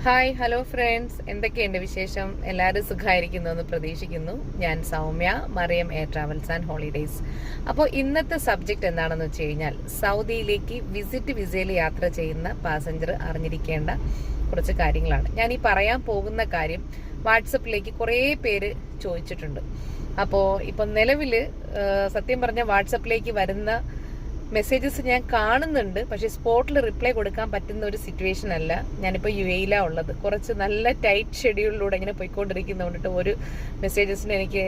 Hi hello friends, എന്തൊക്കെയുണ്ട് വിശേഷം? എല്ലാവരും സുഖമായിരിക്കുന്നു എന്ന് പ്രതീക്ഷിക്കുന്നു. ഞാൻ Soumya, Mariam air travels and holidays. അപ്പോൾ ഇന്നത്തെ സബ്ജക്റ്റ് എന്താണെന്ന് വെച്ച് കഴിഞ്ഞാൽ, സൗദിയിലേക്ക് വിസിറ്റ് വിസയിൽ യാത്ര ചെയ്യുന്ന പാസഞ്ചർ അറിഞ്ഞിരിക്കേണ്ട കുറച്ച് കാര്യങ്ങളാണ്. ഞാൻ ഈ പറയാൻ പോകുന്ന കാര്യം വാട്സപ്പിലേക്ക് കുറേ പേര് ചോദിച്ചിട്ടുണ്ട്. അപ്പോൾ ഇപ്പം നിലവിൽ സത്യം പറഞ്ഞ വാട്സപ്പിലേക്ക് വരുന്ന മെസ്സേജസ് ഞാൻ കാണുന്നുണ്ട്, പക്ഷേ സ്പോട്ടിൽ റിപ്ലൈ കൊടുക്കാൻ പറ്റുന്ന ഒരു സിറ്റുവേഷൻ അല്ല. ഞാനിപ്പോൾ UAE ഉള്ളത്. കുറച്ച് നല്ല ടൈറ്റ് ഷെഡ്യൂളിലൂടെ ഇങ്ങനെ പോയിക്കൊണ്ടിരിക്കുന്നതുകൊണ്ടിട്ട് ഒരു മെസ്സേജസിന് എനിക്ക്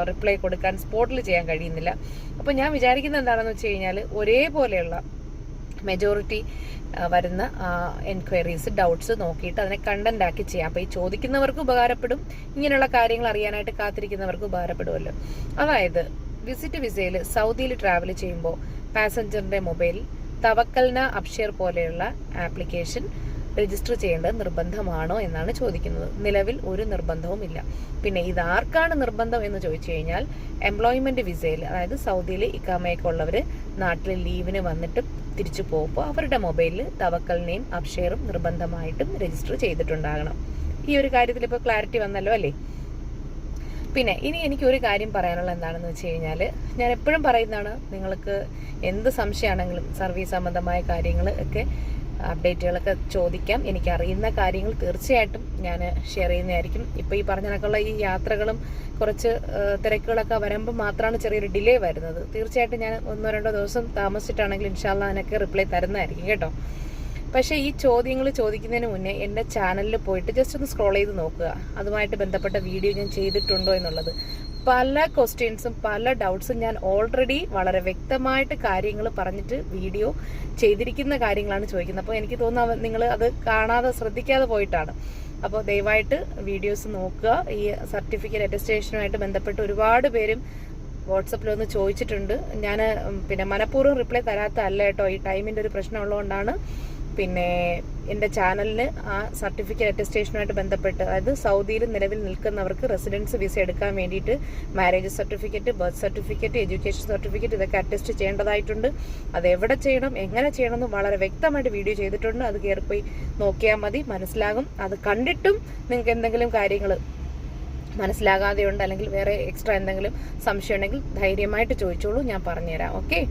റിപ്ലൈ കൊടുക്കാൻ സ്പോട്ടിൽ ചെയ്യാൻ കഴിയുന്നില്ല. അപ്പോൾ ഞാൻ വിചാരിക്കുന്നത് എന്താണെന്ന് വെച്ച് കഴിഞ്ഞാൽ, ഒരേപോലെയുള്ള മെജോറിറ്റി വരുന്ന എൻക്വയറീസ്, ഡൗട്ട്സ് നോക്കിയിട്ട് അതിനെ കണ്ടന്റ് ആക്കി ചെയ്യാം. അപ്പോൾ ഈ ചോദിക്കുന്നവർക്ക് ഉപകാരപ്പെടും, ഇങ്ങനെയുള്ള കാര്യങ്ങൾ അറിയാനായിട്ട് കാത്തിരിക്കുന്നവർക്ക് ഉപകാരപ്പെടുമല്ലോ. അതായത് വിസിറ്റ് വിസയിൽ സൗദിയിൽ ട്രാവൽ ചെയ്യുമ്പോൾ പാസഞ്ചറിന്റെ മൊബൈലിൽ തവക്കൽന അപ്ഷെയർ പോലെയുള്ള ആപ്ലിക്കേഷൻ രജിസ്റ്റർ ചെയ്യേണ്ടത് നിർബന്ധമാണോ എന്നാണ് ചോദിക്കുന്നത്. നിലവിൽ ഒരു നിർബന്ധവും ഇല്ല. പിന്നെ ഇതാർക്കാണ് നിർബന്ധം എന്ന് ചോദിച്ചു കഴിഞ്ഞാൽ, എംപ്ലോയ്മെന്റ് വിസയിൽ, അതായത് സൗദിയിൽ ഇക്കാമയൊക്കെ ഉള്ളവർ നാട്ടിൽ ലീവിന് വന്നിട്ട് തിരിച്ചു പോകുമ്പോൾ അവരുടെ മൊബൈലിൽ തവക്കലിനെയും അപ്ഷെയറും നിർബന്ധമായിട്ടും രജിസ്റ്റർ ചെയ്തിട്ടുണ്ടാകണം. ഈ ഒരു കാര്യത്തിൽ ഇപ്പോൾ ക്ലാരിറ്റി വന്നല്ലോ അല്ലേ? പിന്നെ ഇനി എനിക്ക് ഒരു കാര്യം പറയാനുള്ള എന്താണെന്ന് വെച്ച് കഴിഞ്ഞാൽ, ഞാൻ എപ്പോഴും പറയുന്നതാണ്, നിങ്ങൾക്ക് എന്ത് സംശയമാണെങ്കിലും സർവീസ് സംബന്ധമായ കാര്യങ്ങൾ ഒക്കെ അപ്ഡേറ്റുകളൊക്കെ ചോദിക്കാം. എനിക്കറിയുന്ന കാര്യങ്ങൾ തീർച്ചയായിട്ടും ഞാൻ ഷെയർ ചെയ്യുന്നതായിരിക്കും. ഇപ്പോൾ ഈ പറഞ്ഞ കണക്കുള്ള ഈ യാത്രകളും കുറച്ച് തിരക്കുകളൊക്കെ വരുമ്പോൾ മാത്രമാണ് ചെറിയൊരു ഡിലേ വരുന്നത്. തീർച്ചയായിട്ടും ഞാൻ 1-2 ദിവസം താമസിച്ചിട്ടാണെങ്കിൽ ഇൻഷാല്ലാ അതിനൊക്കെ റിപ്ലൈ തരുന്നതായിരിക്കും കേട്ടോ. പക്ഷേ ഈ ചോദ്യങ്ങൾ ചോദിക്കുന്നതിന് മുന്നേ എൻ്റെ ചാനലിൽ പോയിട്ട് ജസ്റ്റ് ഒന്ന് സ്ക്രോൾ ചെയ്ത് നോക്കുക, അതുമായിട്ട് ബന്ധപ്പെട്ട വീഡിയോ ഞാൻ ചെയ്തിട്ടുണ്ടോ എന്നുള്ളത്. പല ക്വസ്റ്റ്യൻസും പല ഡൗട്ട്സും ഞാൻ ഓൾറെഡി വളരെ വ്യക്തമായിട്ട് കാര്യങ്ങൾ പറഞ്ഞിട്ട് വീഡിയോ ചെയ്തിരിക്കുന്ന കാര്യങ്ങളാണ് ചോദിക്കുന്നത്. അപ്പോൾ എനിക്ക് തോന്നുന്നു നിങ്ങൾ അത് കാണാതെ ശ്രദ്ധിക്കാതെ പോയിട്ടാണ്. അപ്പോൾ ദയവായിട്ട് വീഡിയോസ് നോക്കുക. ഈ സർട്ടിഫിക്കറ്റ് അറ്റസ്റ്റേഷനുമായിട്ട് ബന്ധപ്പെട്ട് ഒരുപാട് പേരും വാട്സപ്പിലൊന്ന് ചോദിച്ചിട്ടുണ്ട്. ഞാൻ പിന്നെ മനഃപൂർവ്വം റിപ്ലൈ തരാത്ത അല്ല കേട്ടോ, ഈ ടൈമിൻ്റെ ഒരു പ്രശ്നമുള്ളതുകൊണ്ടാണ്. പിന്നെ എൻ്റെ ചാനലിന് ആ സർട്ടിഫിക്കറ്റ് അറ്റസ്റ്റേഷനുമായിട്ട് ബന്ധപ്പെട്ട്, അതായത് സൗദിയിൽ നിലവിൽ നിൽക്കുന്നവർക്ക് റെസിഡൻസ് വിസ എടുക്കാൻ വേണ്ടിയിട്ട് marriage certificate, birth certificate, education certificate ഇതൊക്കെ അറ്റസ്റ്റ് ചെയ്യേണ്ടതായിട്ടുണ്ട്. അത് എവിടെ ചെയ്യണം, എങ്ങനെ ചെയ്യണം എന്ന് വളരെ വ്യക്തമായിട്ട് വീഡിയോ ചെയ്തിട്ടുണ്ട്. അത് കയറിപ്പോയി നോക്കിയാൽ മതി, മനസ്സിലാകും. അത് കണ്ടിട്ടും നിങ്ങൾക്ക് എന്തെങ്കിലും കാര്യങ്ങൾ മനസ്സിലാകാതെയുണ്ട്, അല്ലെങ്കിൽ വേറെ എക്സ്ട്രാ എന്തെങ്കിലും സംശയം ഉണ്ടെങ്കിൽ ധൈര്യമായിട്ട് ചോദിച്ചോളൂ, ഞാൻ പറഞ്ഞുതരാം. ഓക്കെ?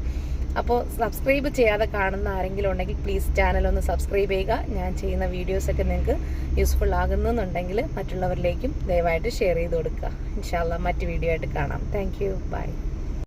അപ്പോൾ സബ്സ്ക്രൈബ് ചെയ്യാതെ കാണുന്ന ആരെങ്കിലും ഉണ്ടെങ്കിൽ പ്ലീസ് ചാനൽ ഒന്ന് സബ്സ്ക്രൈബ് ചെയ്യുക. ഞാൻ ചെയ്യുന്ന വീഡിയോസൊക്കെ നിങ്ങൾക്ക് യൂസ്ഫുൾ ആകുന്നുണ്ടെങ്കിൽ മറ്റുള്ളവരിലേക്കും ദയവായിട്ട് ഷെയർ ചെയ്ത് കൊടുക്കുക. ഇൻഷാല്ലാ മറ്റ് വീഡിയോ ആയിട്ട് കാണാം. Thank you. ബൈ.